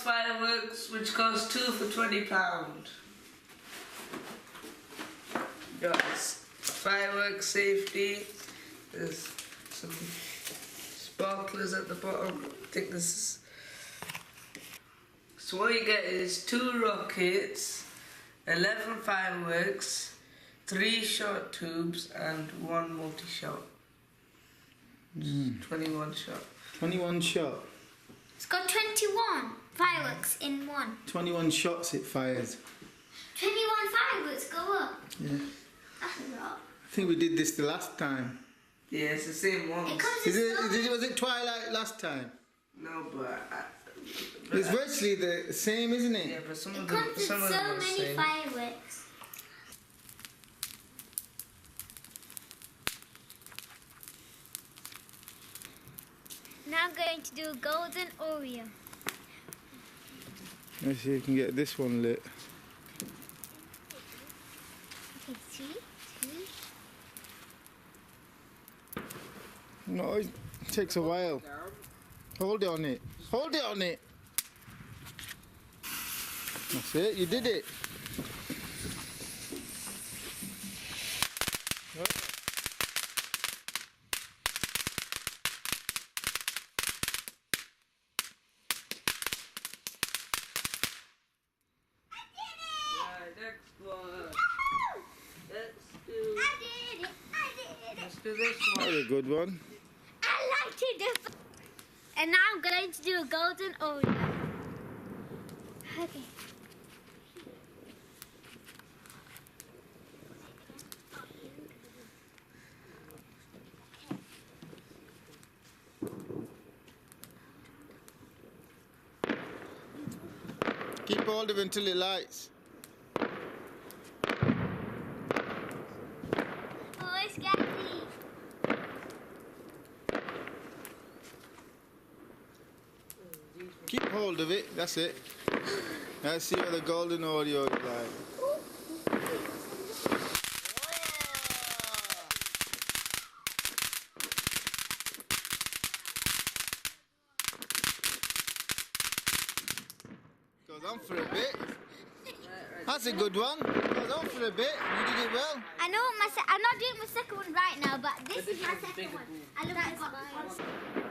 fireworks, which cost 2 for £20. Got fireworks safety. There's some sparklers at the bottom. I think this is. So what you get is 2 rockets, 11 fireworks, 3 shot tubes, and 1 multi-shot. 21 shot. 21 shot. It's got 21 fireworks in one. 21 shots it fires. 21 fireworks go up. Yeah. That's a lot. I think we did this the last time. Yeah, it's the same one. It comes in Was it Twilight last time? No, but It's virtually the same, isn't it? yeah, but some It of them, comes with some of so them are the many same. fireworks. Now I'm going to do a golden Oreo. Let's see if you can get this one lit. Okay, see? No, it takes a while. Hold it on it. Hold it on it. That's it, you did it. Right, next one. Let's do this That one. was a good one. I like to do. And now I'm going to do a golden Oreo. Okay. Keep hold of it until it lights. Oh, it's getting. Keep hold of it, that's it. Let's see what the golden Oreo is like. Goes on for a bit. That's a good one. Goes on for a bit. You did it well. I know I'm not doing my second one right now, but this is my second one. I love this one.